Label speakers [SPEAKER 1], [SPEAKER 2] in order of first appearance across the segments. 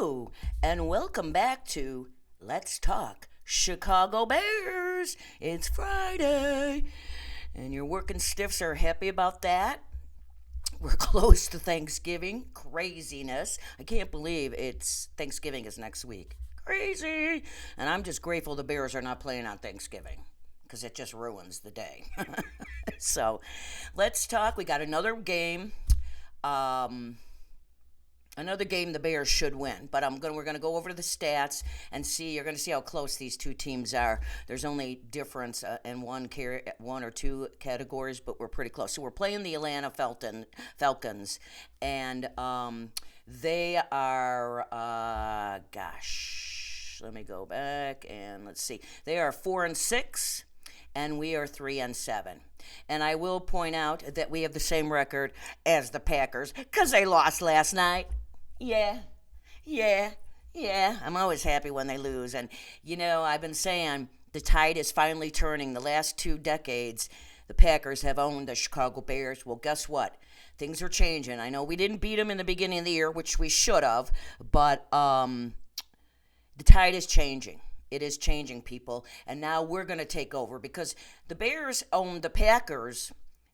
[SPEAKER 1] Hello, and welcome back to Let's Talk Chicago Bears. It's Friday, and your working stiffs are happy about that. We're close to Thanksgiving. Craziness. I can't believe it's Thanksgiving is next week. Crazy. And I'm just grateful the Bears are not playing on Thanksgiving because it just ruins the day. So, let's talk. We got another game the Bears should win, but we're gonna go over the stats and see. You're gonna see how close these two teams are. There's only difference in one or two categories, but we're pretty close. So we're playing the Atlanta Falcons, and they are let me go back and let's see. They are 4-6. And we are 3-7. And I will point out that we have the same record as the Packers because they lost last night. Yeah. I'm always happy when they lose. And, I've been saying the tide is finally turning. The last 2 decades, the Packers have owned the Chicago Bears. Well, guess what? Things are changing. I know we didn't beat them in the beginning of the year, which we should have, but the tide is changing. It is changing, people, and now we're going to take over because the Bears owned the Packers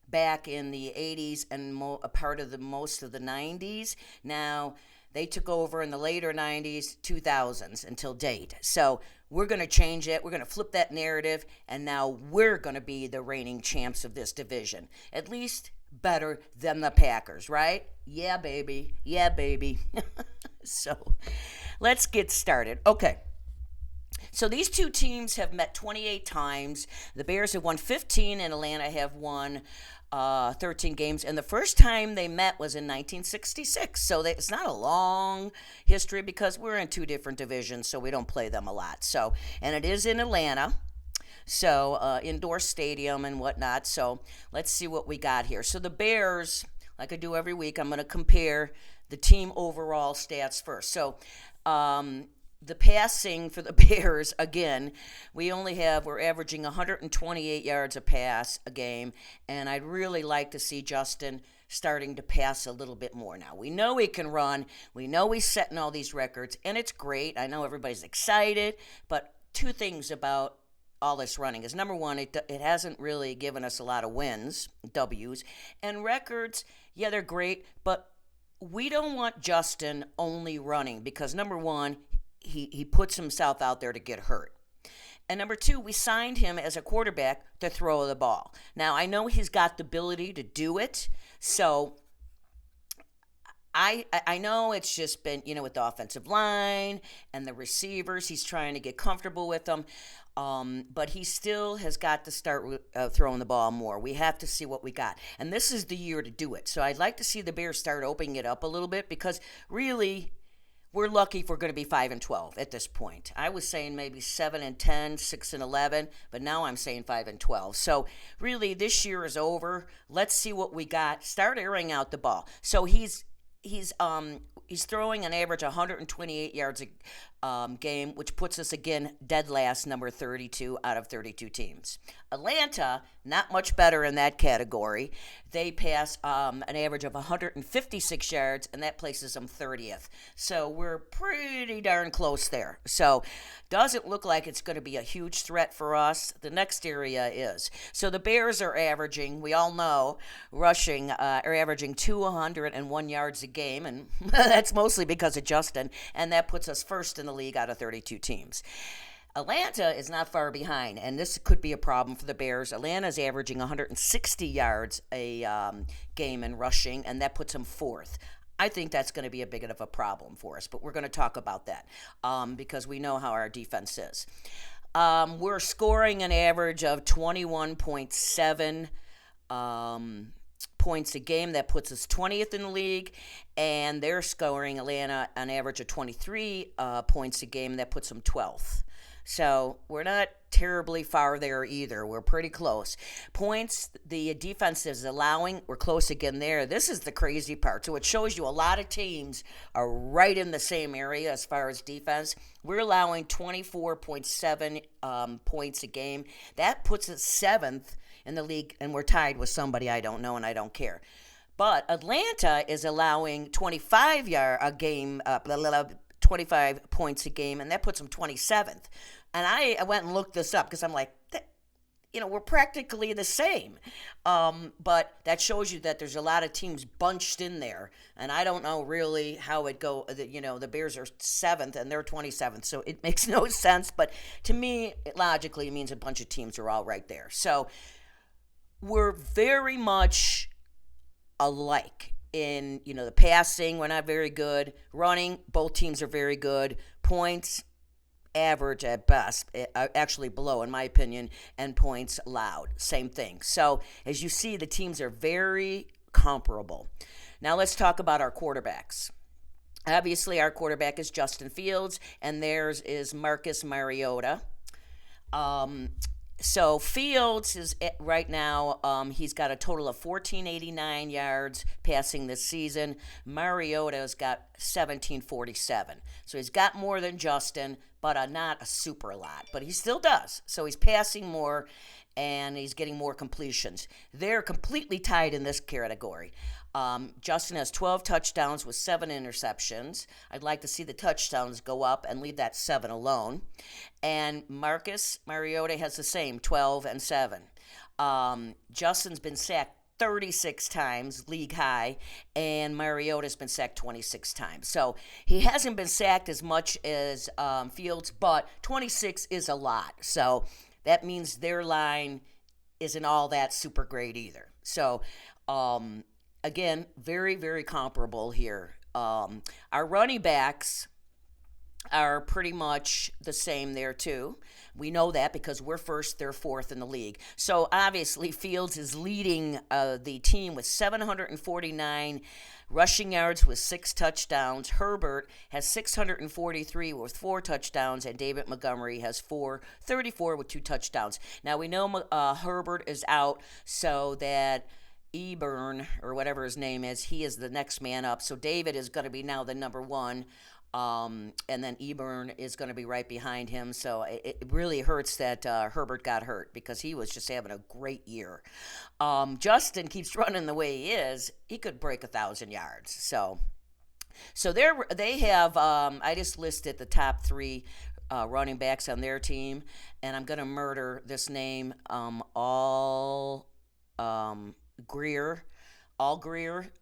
[SPEAKER 1] back in the 80s and a part of most of the 90s. Now, they took over in the later 90s, 2000s until date. So we're going to change it. We're going to flip that narrative, and now we're going to be the reigning champs of this division. At least better than the Packers, right? Yeah, baby. So let's get started. Okay. So these two teams have met 28 times. The Bears have won 15 and Atlanta have won 13 games. And the first time they met was in 1966. So it's not a long history because we're in 2 different divisions, so we don't play them a lot. So, and it is in Atlanta. So indoor stadium and whatnot. So let's see what we got here. So the Bears, like I do every week, I'm going to compare the team overall stats first. So the passing for the Bears, again, we're averaging 128 yards a pass a game, and I'd really like to see Justin starting to pass a little bit more now. We know he can run. We know he's setting all these records, and it's great. I know everybody's excited, but 2 things about all this running is, number one, it hasn't really given us a lot of wins, W's, and records, yeah, they're great, but we don't want Justin only running because, number one, he puts himself out there to get hurt. And number 2, we signed him as a quarterback to throw the ball. Now, I know he's got the ability to do it, so I know it's just been, with the offensive line and the receivers, he's trying to get comfortable with them, but he still has got to start throwing the ball more. We have to see what we got. And this is the year to do it. So I'd like to see the Bears start opening it up a little bit because really we're lucky if we're going to be 5-12 at this point. I was saying maybe 7-10, 6-11, but now I'm saying 5-12. So really, this year is over. Let's see what we got. Start airing out the ball. So he's throwing an average 128 yards a game, which puts us again dead last, number 32 out of 32 teams. Atlanta, not much better in that category. They pass an average of 156 yards, and that places them 30th. So we're pretty darn close there. So doesn't look like it's going to be a huge threat for us. The next area is. So the Bears are averaging, we all know, are averaging 201 yards a game, and that's mostly because of Justin, and that puts us first in the league out of 32 teams. Atlanta is not far behind, and this could be a problem for the Bears. Atlanta's averaging 160 yards a game in rushing, and that puts them 4th. I think that's going to be a bit of a problem for us, but we're going to talk about that because we know how our defense is. We're scoring an average of 21.7 points a game. That puts us 20th in the league, and they're scoring, Atlanta, an average of 23 points a game. That puts them 12th. So we're not terribly far there either. We're pretty close. Points the defense is allowing, we're close again there. This is the crazy part. So it shows you a lot of teams are right in the same area as far as defense. We're allowing 24.7 points a game. That puts us 7th in the league, and we're tied with somebody I don't know and I don't care. But Atlanta is allowing 25 25 points a game, and that puts them 27th. And I went and looked this up because I'm like, we're practically the same. But that shows you that there's a lot of teams bunched in there. And I don't know really how it go. The Bears are 7th and they're 27th. So it makes no sense. But to me, it logically means a bunch of teams are all right there. So we're very much alike in, the passing. We're not very good. Running, both teams are very good. Points, average at best, actually below in my opinion, and points allowed, same thing. So as you see, the teams are very comparable. Now let's talk about our quarterbacks. Obviously our quarterback is Justin Fields, and theirs is Marcus Mariota. So Fields is right now, he's got a total of 1,489 yards passing this season. Mariota's got 1,747. So he's got more than Justin, but not a super lot. But he still does. So he's passing more, and he's getting more completions. They're completely tied in this category. Justin has 12 touchdowns with 7 interceptions. I'd like to see the touchdowns go up and leave that 7 alone. And Marcus Mariota has the same, 12 and 7. Justin's been sacked 36 times, league high, and Mariota's been sacked 26 times. So he hasn't been sacked as much as Fields, but 26 is a lot. So that means their line isn't all that super great either. So, again, very, very comparable here. Our running backs are pretty much the same there too. We know that because we're first, they're fourth in the league. So obviously Fields is leading the team with 749 rushing yards with 6 touchdowns. Herbert has 643 with 4 touchdowns, and David Montgomery has 434 with 2 touchdowns. Now we know Herbert is out, so that Eburn, or whatever his name is, he is the next man up. So David is going to be now the number 1. And then Eburn is going to be right behind him. So it really hurts that Herbert got hurt because he was just having a great year. Justin keeps running the way he is. He could break 1,000 yards. So they have, I just listed the top 3 running backs on their team, and I'm going to murder this name, Greer. Greer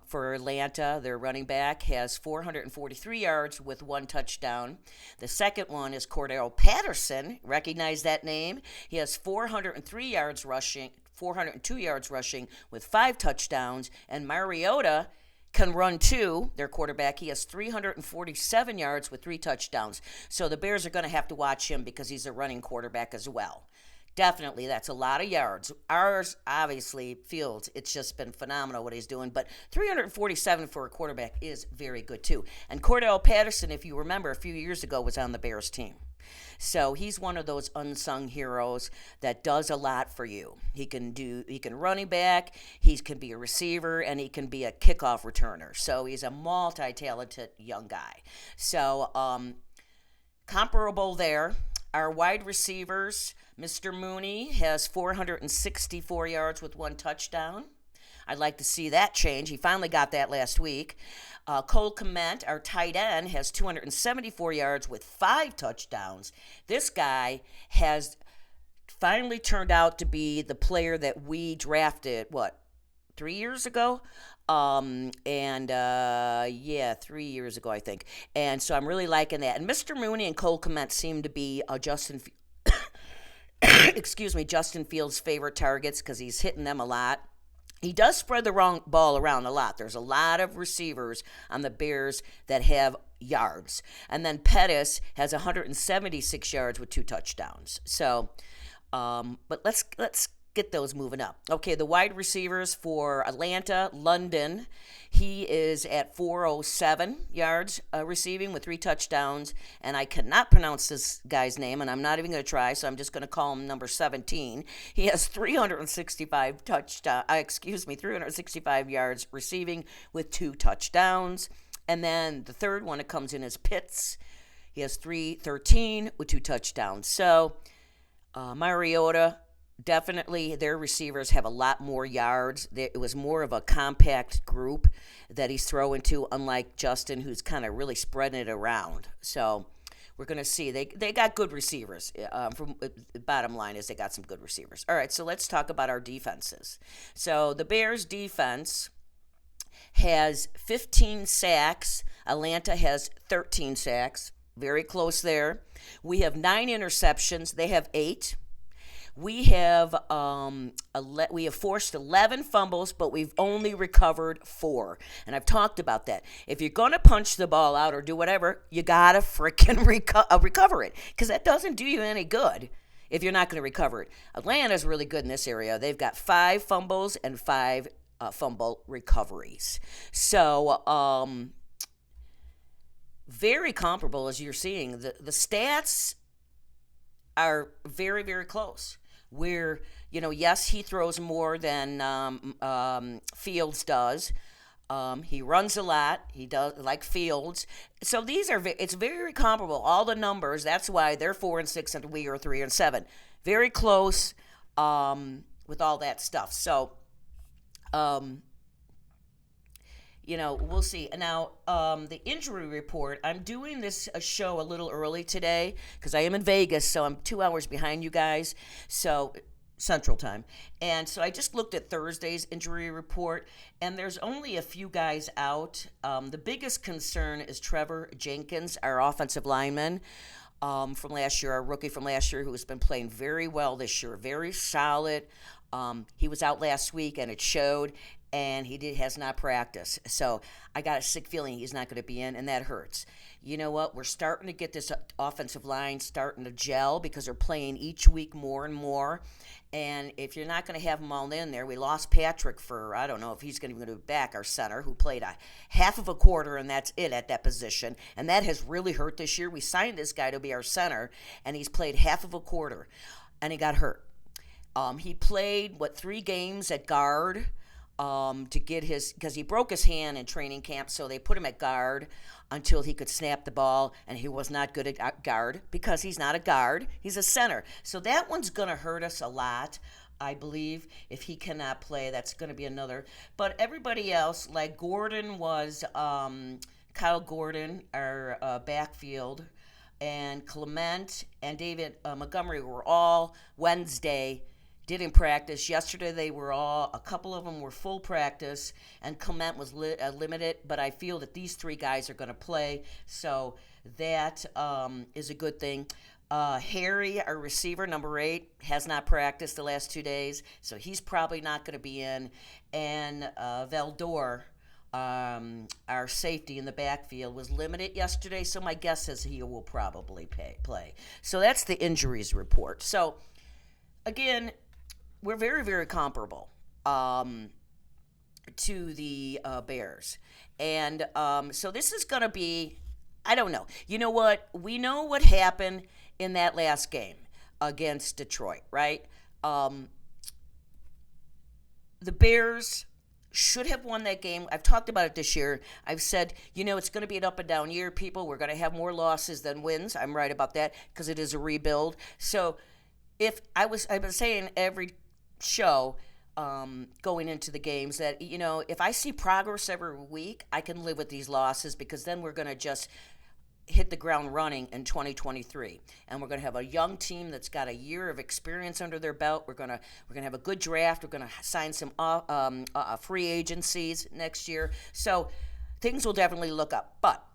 [SPEAKER 1] for Atlanta, their running back, has 443 yards with 1 touchdown. The second one is Cordell Patterson. Recognize that name? He has 402 yards rushing with 5 touchdowns. And Mariota can run too, their quarterback. He has 347 yards with 3 touchdowns. So the Bears are going to have to watch him because he's a running quarterback as well. Definitely, that's a lot of yards. Ours, obviously, Fields, it's just been phenomenal what he's doing. But 347 for a quarterback is very good, too. And Cordell Patterson, if you remember, a few years ago was on the Bears team. So he's one of those unsung heroes that does a lot for you. He can running back, he can be a receiver, and he can be a kickoff returner. So he's a multi-talented young guy. So comparable there. Our wide receivers, Mr. Mooney has 464 yards with 1 touchdown. I'd like to see that change. He finally got that last week. Cole Kmet, our tight end, has 274 yards with 5 touchdowns. This guy has finally turned out to be the player that we drafted, 3 years ago? 3 years ago, I think. And so I'm really liking that. And Mr. Mooney and Cole Kmet seem to be Justin Fields' favorite targets because he's hitting them a lot. He does spread the wrong ball around a lot. There's a lot of receivers on the Bears that have yards. And then Pettis has 176 yards with 2 touchdowns. So, but let's get those moving up. Okay, the wide receivers for Atlanta, London, he is at 407 yards receiving with 3 touchdowns, and I cannot pronounce this guy's name, and I'm not even going to try, so I'm just going to call him number 17. He has 365 yards receiving with 2 touchdowns. And then the third one that comes in is Pitts. He has 313 with 2 touchdowns. So Mariota definitely their receivers have a lot more yards. It was more of a compact group that he's throwing to, unlike Justin, who's kind of really spreading it around. So we're going to see. They got good receivers. From the bottom line is they got some good receivers. All right, so let's talk about our defenses. So the Bears defense has 15 sacks. Atlanta has 13 sacks. Very close there. We have 9 interceptions. They have 8. We have forced 11 fumbles, but we've only recovered 4. And I've talked about that. If you're going to punch the ball out or do whatever, you got to freaking recover it, because that doesn't do you any good if you're not going to recover it. Atlanta's really good in this area. They've got 5 fumbles and 5 fumble recoveries. So, very comparable, as you're seeing. The stats are very, very close. Where, yes, he throws more than Fields does. He runs a lot. He does, like Fields. So it's very comparable. All the numbers. That's why they're 4-6 and we are 3-7. Very close with all that stuff. So, we'll see. Now, the injury report, I'm doing this show a little early today because I am in Vegas, so I'm 2 hours behind you guys, so Central Time. And so I just looked at Thursday's injury report, and there's only a few guys out. The biggest concern is Trevor Jenkins, our offensive lineman. From last year, our rookie from last year, who has been playing very well this year, very solid. He was out last week, and it showed, and he has not practiced. So I got a sick feeling he's not going to be in, and that hurts. You know what? We're starting to get this offensive line starting to gel because they're playing each week more and more. And if you're not going to have them all in there, we lost Patrick for, I don't know if he's going to be back, our center, who played a half of a quarter, and that's it at that position. And that has really hurt this year. We signed this guy to be our center, and he's played half of a quarter, and he got hurt. He played, 3 games at guard to get because he broke his hand in training camp, so they put him at guard until he could snap the ball, and he was not good at guard because he's not a guard. He's a center. So that one's going to hurt us a lot, I believe. If he cannot play, that's going to be another. But everybody else, like Gordon was Kyle Gordon, our backfield, and Clement and David Montgomery were all Wednesday didn't practice. Yesterday a couple of them were full practice, and Clement was limited, but I feel that these 3 guys are going to play, so that is a good thing. Harry, our receiver, number 8, has not practiced the last 2 days, so he's probably not going to be in, and Valdor, our safety in the backfield, was limited yesterday, so my guess is he will probably play. So that's the injuries report. So, again, we're very, very comparable to the Bears. And so this is going to be, I don't know. You know what? We know what happened in that last game against Detroit, right? The Bears should have won that game. I've talked about it this year. I've said, it's going to be an up and down year, people. We're going to have more losses than wins. I'm right about that because it is a rebuild. So I've been saying every show going into the games that, if I see progress every week, I can live with these losses because then we're going to just hit the ground running in 2023, and we're going to have a young team that's got a year of experience under their belt. We're going to have a good draft. We're going to sign some free agencies next year, so things will definitely look up. But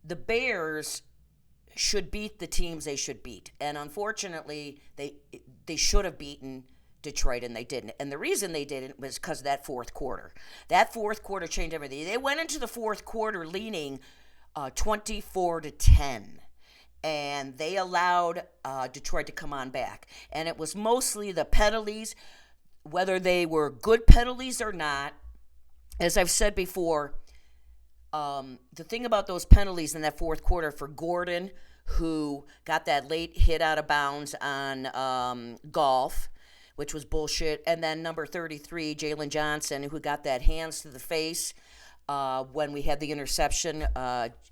[SPEAKER 1] the Bears should beat the teams they should beat, and unfortunately, they should have beaten Detroit, and they didn't. And the reason they didn't was because of that fourth quarter. That fourth quarter changed everything. They went into the fourth quarter leaning 24-10, and they allowed Detroit to come on back. And it was mostly the penalties, whether they were good penalties or not. As I've said before, the thing about those penalties in that fourth quarter for Gordon, who got that late hit out of bounds on Golf, which was bullshit, and then number 33, Jalen Johnson, who got that hands to the face when we had the interception.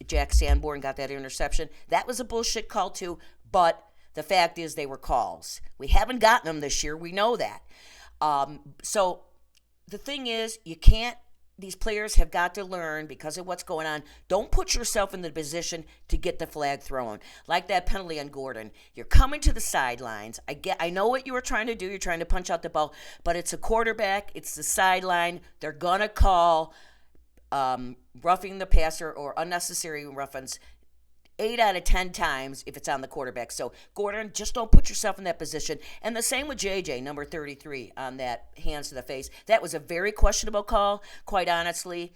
[SPEAKER 1] Jack Sanborn got that interception. That was a bullshit call too, but The fact is they were calls. We haven't gotten them this year. We know that. So the thing is, you can't, these players have got to learn because of what's going on. Don't put yourself in the position to get the flag thrown. Like that penalty on Gordon. You're coming to the sidelines. I know what you were trying to do. You're trying to punch out the ball, but it's a quarterback. It's the sideline. They're going to call roughing the passer or unnecessary roughness 8 out of 10 times if it's on the quarterback. So, Gordon, just don't put yourself in that position. And the same with JJ, number 33, on that hands to the face. That was a very questionable call, quite honestly.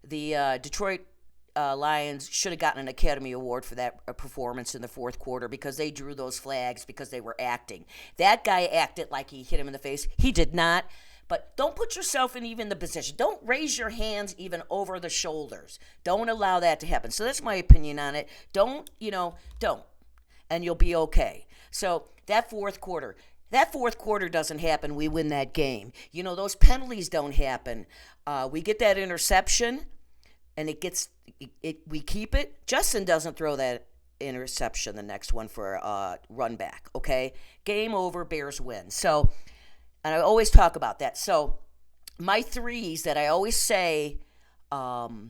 [SPEAKER 1] The Detroit Lions should have gotten an Academy Award for that performance in the fourth quarter because they drew those flags because they were acting. That guy acted like he hit him in the face. He did not. But don't put yourself in even the position. Don't raise your hands even over the shoulders. Don't allow that to happen. So that's my opinion on it. Don't. And you'll be okay. So that fourth quarter doesn't happen. We win that game. Those penalties don't happen. We get that interception, and we keep it. Justin doesn't throw that interception, the next one for a run back, okay? Game over, Bears win. So, and I always talk about that. So my threes that I always say to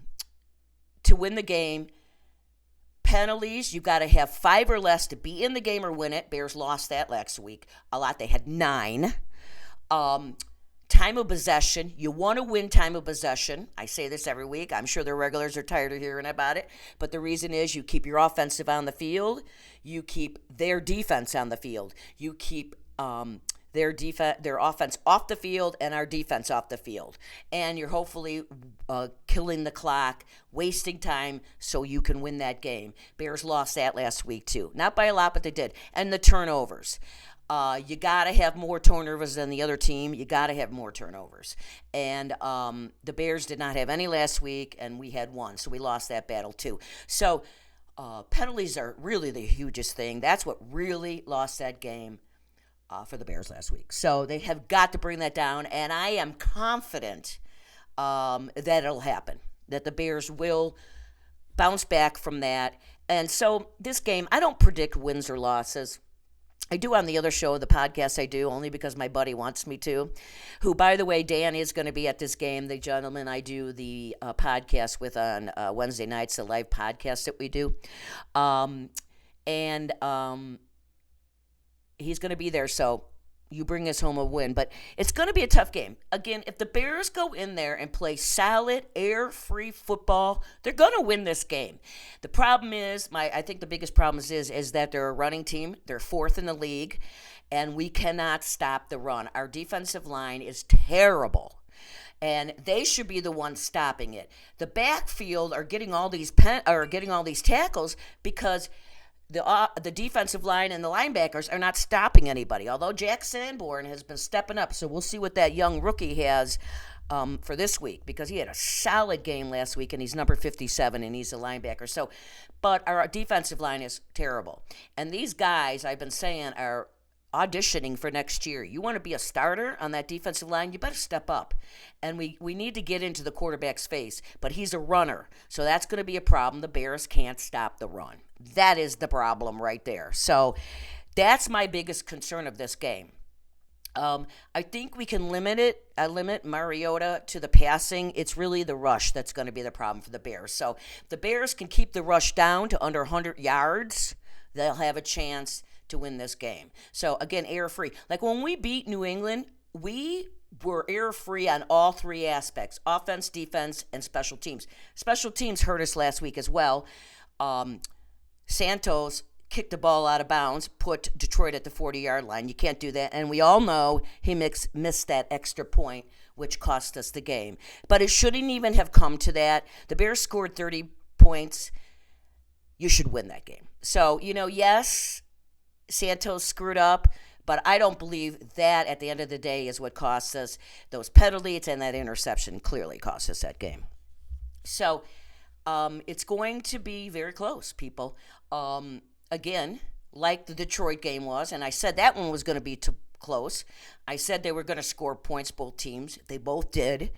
[SPEAKER 1] win the game, penalties, you got to have 5 or less to be in the game or win it. Bears lost that last week a lot. They had 9. Time of possession, you want to win time of possession. I say this every week. I'm sure the regulars are tired of hearing about it. But the reason is you keep your offensive on the field. You keep their defense on the field. You keep their offense off the field and our defense off the field. And you're hopefully killing the clock, wasting time so you can win that game. Bears lost that last week too. Not by a lot, but they did. And the turnovers. You got to have more turnovers than the other team. You got to have more turnovers. And the Bears did not have any last week, and we had 1. So we lost that battle too. So penalties are really the hugest thing. That's what really lost that game for the Bears last week. So they have got to bring that down, and I am confident that it'll happen, that the Bears will bounce back from that. And so this game, I don't predict wins or losses. I do on the other show, the podcast I do, only because my buddy wants me to, who, by the way, Dan is going to be at this game, the gentleman I do the podcast with on Wednesday nights, the live podcast that we do. He's going to be there, so you bring us home a win. But it's going to be a tough game. Again, if the Bears go in there and play solid, air-free football, they're going to win this game. The problem is, I think the biggest problem is that they're a running team. They're 4th in the league, and we cannot stop the run. Our defensive line is terrible, and they should be the ones stopping it. The backfield are getting all these tackles because the defensive line and the linebackers are not stopping anybody, although Jack Sanborn has been stepping up. So we'll see what that young rookie has for this week, because he had a solid game last week, and he's number 57, and he's a linebacker. So, but our defensive line is terrible. And these guys, I've been saying, are auditioning for next year. You want to be a starter on that defensive line, you better step up. And we need to get into the quarterback's face. But he's a runner, so that's going to be a problem. The Bears can't stop the run. That is the problem right there. So that's my biggest concern of this game. I think we can limit Mariota to the passing. It's really the rush that's going to be the problem for the Bears. So if the Bears can keep the rush down to under 100 yards, they'll have a chance to win this game. So again, air-free. Like when we beat New England, we were air-free on all 3 aspects: offense, defense, and special teams. Special teams hurt us last week as well. Santos kicked the ball out of bounds, put Detroit at the 40-yard line. You can't do that. And we all know he missed that extra point, which cost us the game. But it shouldn't even have come to that. The Bears scored 30 points. You should win that game. So, yes, Santos screwed up, but I don't believe that at the end of the day is what cost us. Those penalties and that interception clearly cost us that game. So it's going to be very close, people. Again, like the Detroit game was, and I said that one was going to be close. I said they were going to score points, both teams. They both did.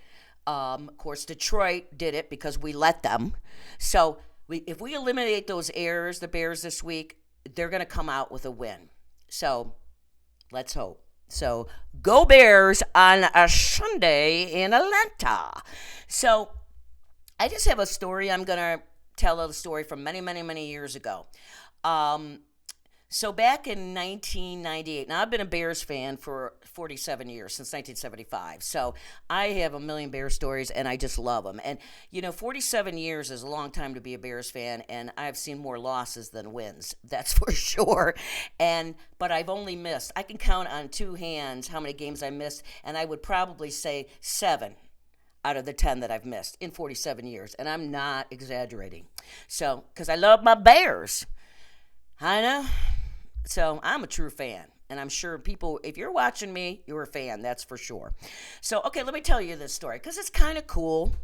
[SPEAKER 1] Of course, Detroit did it because we let them. So if we eliminate those errors, the Bears this week, they're going to come out with a win. So let's hope. So go Bears on a Sunday in Atlanta. So I just have a story. I'm going to tell a story from many, many, many years ago. Um, so back in 1998, now I've been a Bears fan for 47 years, since 1975. So I have a million Bears stories, and I just love them. And 47 years is a long time to be a Bears fan, and I've seen more losses than wins. That's for sure. But I've only missed. I can count on two hands how many games I missed, and I would probably say 7 out of the 10 that I've missed in 47 years, and I'm not exaggerating. So, because I love my Bears. I know. So I'm a true fan. And I'm sure people, if you're watching me, you're a fan, that's for sure. So, okay, let me tell you this story because it's kind of cool.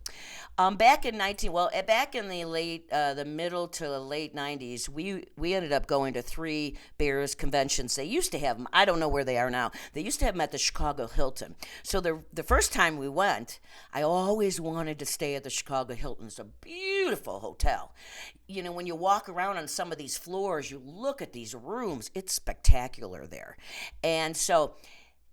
[SPEAKER 1] Back in the the middle to late 90s, we ended up going to 3 Bears conventions. They used to have them. I don't know where they are now. They used to have them at the Chicago Hilton. So the first time we went, I always wanted to stay at the Chicago Hilton. It's a beautiful hotel. When you walk around on some of these floors, you look at these rooms. It's spectacular there. And so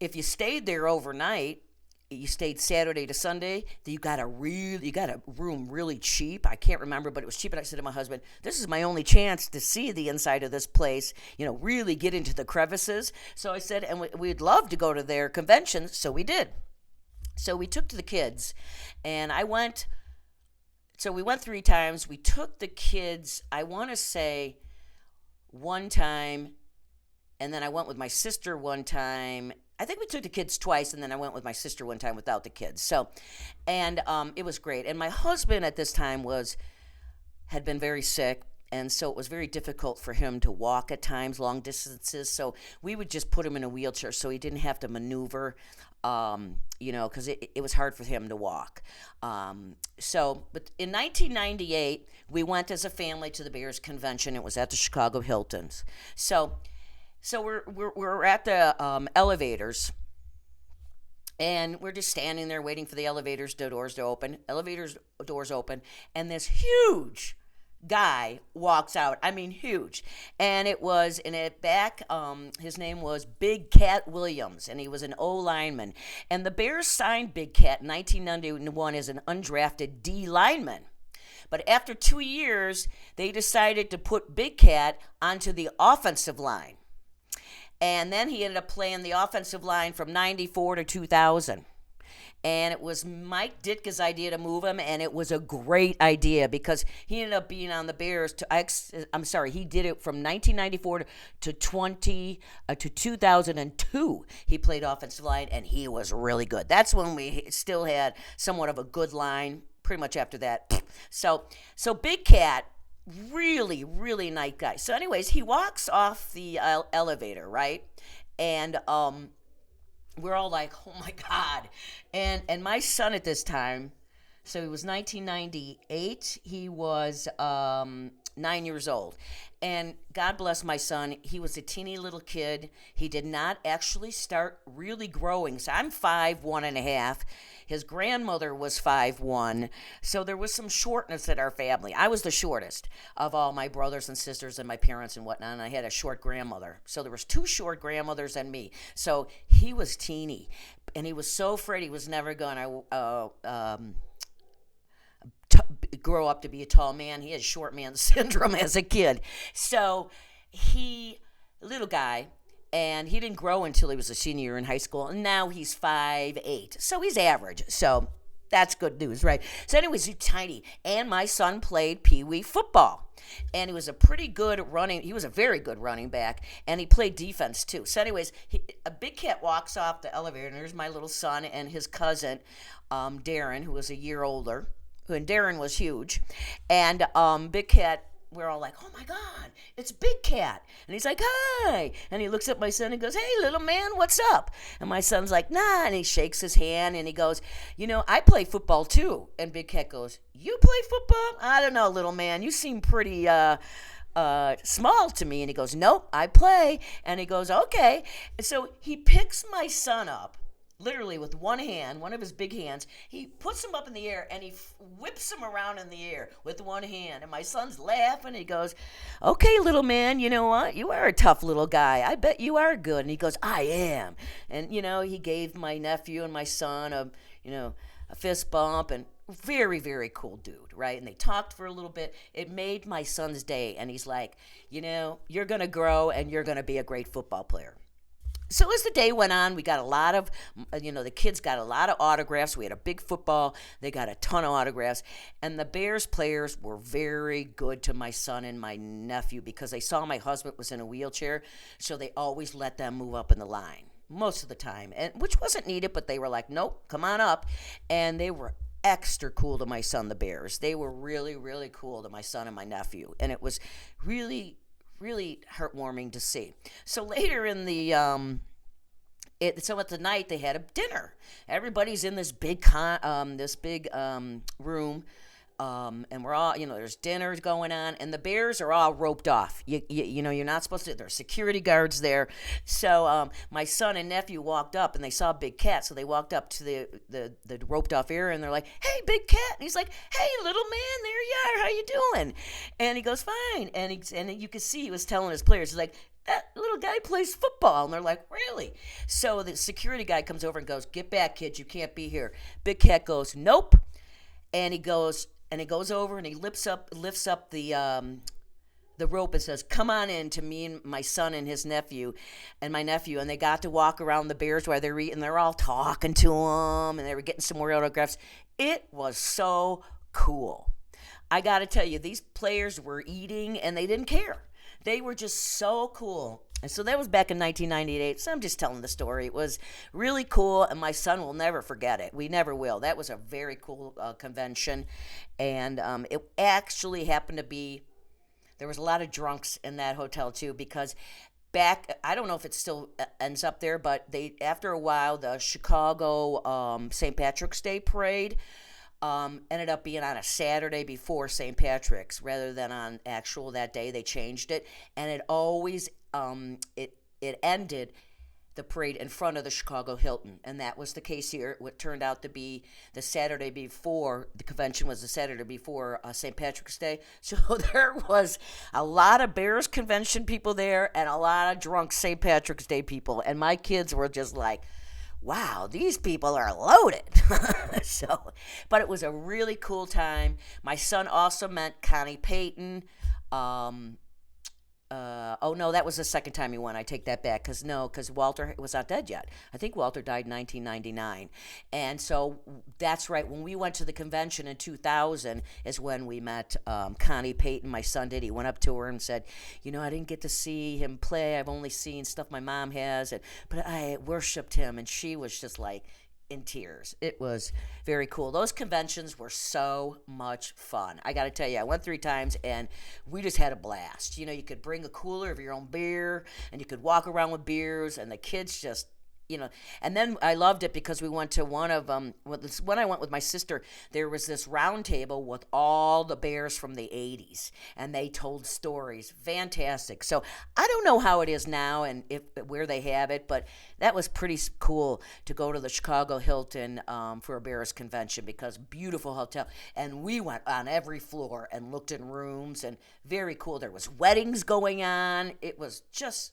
[SPEAKER 1] if you stayed there overnight, you stayed Saturday to Sunday, you got a room really cheap. I can't remember, but it was cheap. And I said to my husband, this is my only chance to see the inside of this place, really get into the crevices. So I said, and we'd love to go to their conventions. So we did. So we took to the kids, and I went. So we went 3 times. We took the kids, I want to say, one time, and then I went with my sister one time. I think we took the kids twice, and then I went with my sister one time without the kids. So, and it was great. And my husband at this time had been very sick, and so it was very difficult for him to walk at times, long distances. So we would just put him in a wheelchair so he didn't have to maneuver, because it was hard for him to walk. But in 1998, we went as a family to the Bears convention. It was at the Chicago Hiltons. So we're at the elevators, and we're just standing there waiting for the elevators doors to open. Elevators doors open, and this huge guy walks out. I mean, huge. And it was in it back. His name was Big Cat Williams, and he was an O lineman. And the Bears signed Big Cat in 1991 as an undrafted D lineman. But after 2 years, they decided to put Big Cat onto the offensive line. And then he ended up playing the offensive line from 94 to 2000. And it was Mike Ditka's idea to move him, and it was a great idea because he ended up being on the Bears. He did it from 1994 to 2002. He played offensive line, and he was really good. That's when we still had somewhat of a good line. Pretty much after that, so Big Cat, really, really nice guy. So, anyways, he walks off the elevator, right, and we're all like, oh my God. And my son at this time, so it was 1998, he was 9 years old. And God bless my son, he was a teeny little kid. He did not actually start really growing. So I'm 5'1.5". His grandmother was 5'1". So there was some shortness in our family. I was the shortest of all my brothers and sisters and my parents and whatnot, and I had a short grandmother. So there was 2 short grandmothers and me. So he was teeny, and he was so afraid he was never going to grow up to be a tall man. He had short man syndrome as a kid. So little guy, and he didn't grow until he was a senior in high school, and now he's 5'8". So he's average. So that's good news, right? So anyways, he's tiny. And my son played Pee Wee football. And he was a very good running back, and he played defense too. So anyways, a Big Cat walks off the elevator, and there's my little son and his cousin, Darren, who was a year older, and Darren was huge. And Big Cat, we're all like, oh my God, it's Big Cat. And he's like, hi. And he looks at my son and goes, hey, little man, what's up? And my son's like, nah. And he shakes his hand and he goes, I play football too. And Big Cat goes, you play football? I don't know, little man. You seem pretty small to me. And he goes, nope, I play. And he goes, okay. And so he picks my son up literally with one hand, one of his big hands, he puts him up in the air and he whips him around in the air with one hand. And my son's laughing. He goes, "Okay, little man, you know what? You are a tough little guy. I bet you are good." And he goes, "I am." And he gave my nephew and my son a fist bump, and very, very cool dude, right? And they talked for a little bit. It made my son's day, and he's like, "You're going to grow and you're going to be a great football player." So as the day went on, we got a lot of, the kids got a lot of autographs. We had a big football. They got a ton of autographs. And the Bears players were very good to my son and my nephew because they saw my husband was in a wheelchair, so they always let them move up in the line most of the time, and which wasn't needed, but they were like, "Nope, come on up." And they were extra cool to my son, the Bears. They were really, really cool to my son and my nephew. And it was really, really heartwarming to see. So later in the so at the night they had a dinner. Everybody's in this big room, and we're all, there's dinners going on, and the Bears are all roped off. You're not supposed to. There's security guards there. So my son and nephew walked up, and they saw Big Cat, so they walked up to the roped off area, and they're like, "Hey, Big Cat," and he's like, "Hey, little man, there you are. How you doing?" And he goes, "Fine," and you could see he was telling his players, he's like, "That little guy plays football." And they're like, "Really?" So the security guy comes over and goes, "Get back, kids. You can't be here." Big Cat goes, "Nope." And he goes over and he lifts up the rope and says, "Come on in," to me and my son and his nephew and my nephew. And they got to walk around the Bears while they're eating. They're all talking to him, and they were getting some more autographs. It was so cool. I got to tell you, these players were eating and they didn't care. They were just so cool. And so that was back in 1998. So I'm just telling the story. It was really cool, and my son will never forget it. We never will. That was a very cool convention. And it actually happened to be, there was a lot of drunks in that hotel too, because I don't know if it still ends up there, but after a while, the Chicago St. Patrick's Day parade ended up being on a Saturday before St. Patrick's rather than on actual that day. They changed it, and it always it ended the parade in front of the Chicago Hilton, and that was the case here. It turned out to be the Saturday before the convention was the Saturday before St. Patrick's Day, so there was a lot of Bears convention people there and a lot of drunk St. Patrick's Day people, and my kids were just like, "Wow, these people are loaded." But it was a really cool time. My son also met Connie Payton. Oh no, that was the second time he won. I take that back, because Walter was not dead yet. I think Walter died in 1999, and so that's right. When we went to the convention in 2000 is when we met Connie Payton. My son did. He went up to her and said, "I didn't get to see him play. I've only seen stuff my mom has, but I worshipped him," and she was just like in tears. It was very cool. Those conventions were so much fun. I got to tell you, I went 3 times and we just had a blast. You could bring a cooler of your own beer and you could walk around with beers, and the kids just and then I loved it because we went to one of them. When I went with my sister, there was this round table with all the Bears from the 80s, and they told stories. Fantastic. So I don't know how it is now and where they have it, but that was pretty cool to go to the Chicago Hilton for a Bears convention, because beautiful hotel. And we went on every floor and looked in rooms, and very cool. There was weddings going on. It was just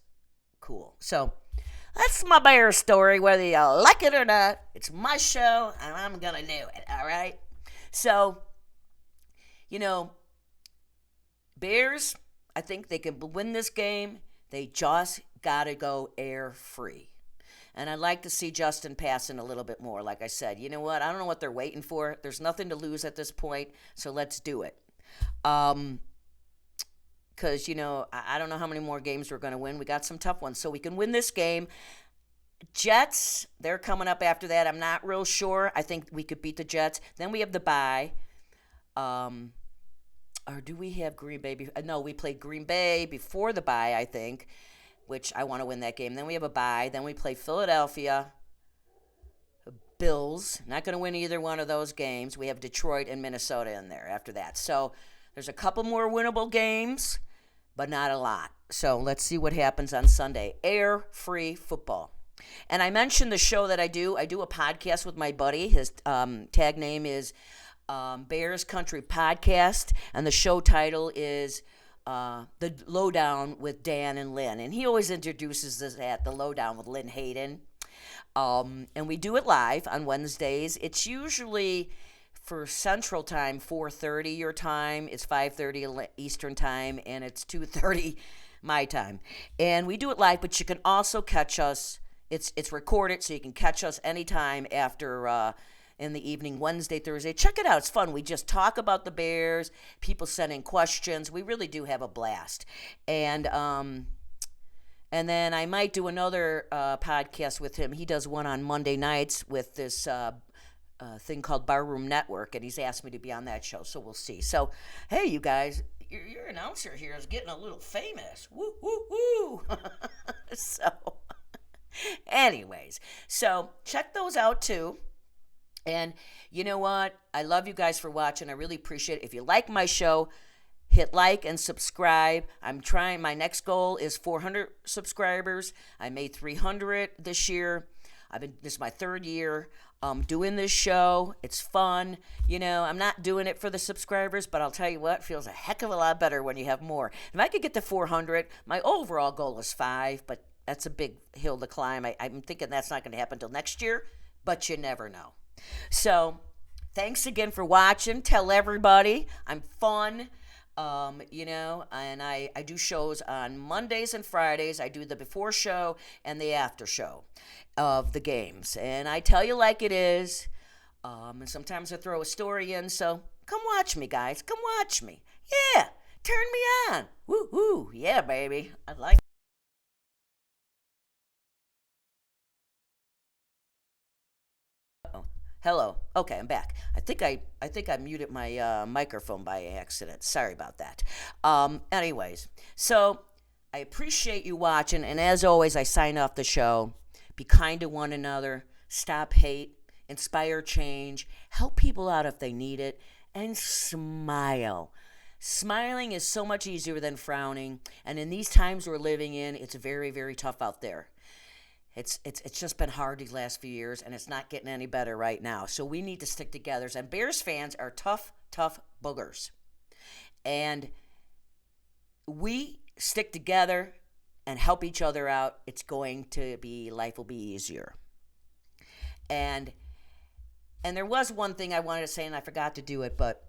[SPEAKER 1] cool. So that's my Bear story, whether you like it or not. It's my show, and I'm going to do it, all right? So, Bears, I think they can win this game. They just got to go air-free. And I'd like to see Justin passing a little bit more. Like I said, you know what? I don't know what they're waiting for. There's nothing to lose at this point, so let's do it. Because, I don't know how many more games we're going to win. We got some tough ones, so we can win this game. Jets, they're coming up after that. I'm not real sure. I think we could beat the Jets. Then we have the bye. Or do we have Green Bay? No, we played Green Bay before the bye, I think, which I want to win that game. Then we have a bye. Then we play Philadelphia. Bills, not going to win either one of those games. We have Detroit and Minnesota in there after that. So there's a couple more winnable games, but not a lot. So let's see what happens on Sunday. Air-free football. And I mentioned the show that I do. I do a podcast with my buddy. His tag name is Bears Country Podcast, and the show title is The Lowdown with Dan and Lynn. And he always introduces this at The Lowdown with Lynn Hayden. And we do it live on Wednesdays. It's usually for Central Time, 4:30 your time. It's 5:30 Eastern Time, and it's 2:30 my time. And we do it live, but you can also catch us. It's recorded, so you can catch us anytime after in the evening, Wednesday, Thursday. Check it out. It's fun. We just talk about the Bears. People send in questions. We really do have a blast. And then I might do another podcast with him. He does one on Monday nights with this thing called Barroom Network, and he's asked me to be on that show, so we'll see. So, hey, you guys, your announcer here is getting a little famous. Woo, woo, woo. So, anyways, so check those out too. And you know what? I love you guys for watching. I really appreciate it. If you like my show, hit like and subscribe. I'm trying. My next goal is 400 subscribers. I made 300 this year. This is my third year doing this show. It's fun. You know, I'm not doing it for the subscribers, but I'll tell you what, it feels a heck of a lot better when you have more. If I could get to 400, my overall goal is 5, but that's a big hill to climb. I'm thinking that's not going to happen until next year, but you never know. So, thanks again for watching. Tell everybody I'm fun. And I do shows on Mondays and Fridays. I do the before show and the after show of the games. And I tell you like it is. And sometimes I throw a story in. So come watch me, guys. Come watch me. Yeah. Turn me on. Woo woo. Yeah, baby. I like Hello. Okay, I'm back. I think I muted my microphone by accident. Sorry about that. Anyways, so I appreciate you watching, and as always, I sign off the show. Be kind to one another. Stop hate. Inspire change. Help people out if they need it, and smile. Smiling is so much easier than frowning, and in these times we're living in, it's very, very tough out there. It's just been hard these last few years, and it's not getting any better right now. So we need to stick together. And Bears fans are tough, tough boogers. And we stick together and help each other out. It's going to be, life will be easier. And there was one thing I wanted to say, and I forgot to do it, but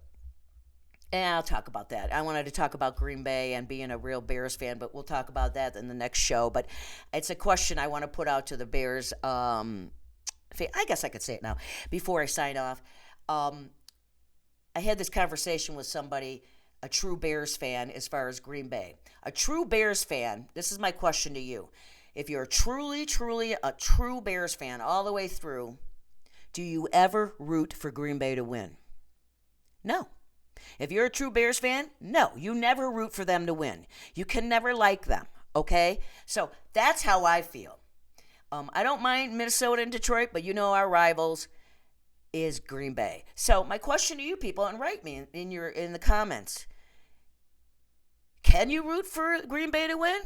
[SPEAKER 1] I'll talk about that. I wanted to talk about Green Bay and being a real Bears fan, but we'll talk about that in the next show. But it's a question I want to put out to the Bears. I guess I could say it now before I sign off. I had this conversation with somebody, a true Bears fan, as far as Green Bay. A true Bears fan, this is my question to you. If you're truly, truly a true Bears fan all the way through, do you ever root for Green Bay to win? No. If you're a true Bears fan, no, you never root for them to win. You can never like them, okay? So that's how I feel. I don't mind Minnesota and Detroit, but you know our rivals is Green Bay. So my question to you people, and write me in the comments, can you root for Green Bay to win?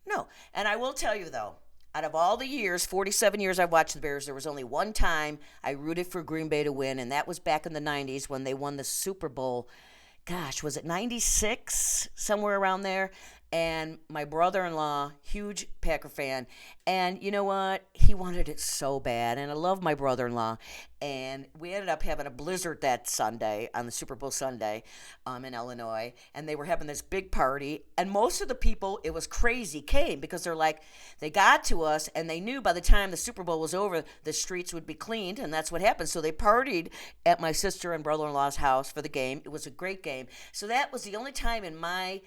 [SPEAKER 1] No. And I will tell you though, out of all the years, 47 years I've watched the Bears, there was only one time I rooted for Green Bay to win, and that was back in the 90s when they won the Super Bowl. Gosh, was it 96? Somewhere around there. And my brother-in-law, huge Packer fan, and you know what? He wanted it so bad, and I love my brother-in-law. And we ended up having a blizzard that Sunday, on the Super Bowl Sunday, in Illinois, and they were having this big party, and most of the people, it was crazy, came because they're like, they got to us, and they knew by the time the Super Bowl was over, the streets would be cleaned, and that's what happened. So they partied at my sister and brother-in-law's house for the game. It was a great game. So that was the only time in my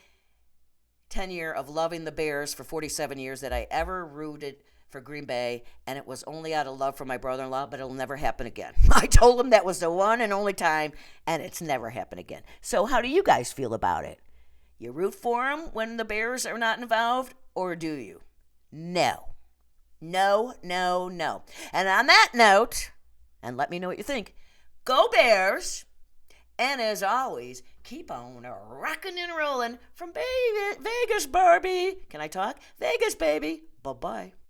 [SPEAKER 1] tenure of loving the Bears for 47 years that I ever rooted for Green Bay, and it was only out of love for my brother-in-law, but it'll never happen again. I told him that was the one and only time, and it's never happened again. So how do you guys feel about it? You root for them when the Bears are not involved, or do you? No. No, no, no. And on that note, and let me know what you think, go Bears! And as always, keep on rocking and rolling from Vegas, Barbie. Can I talk? Vegas, baby. Bye-bye.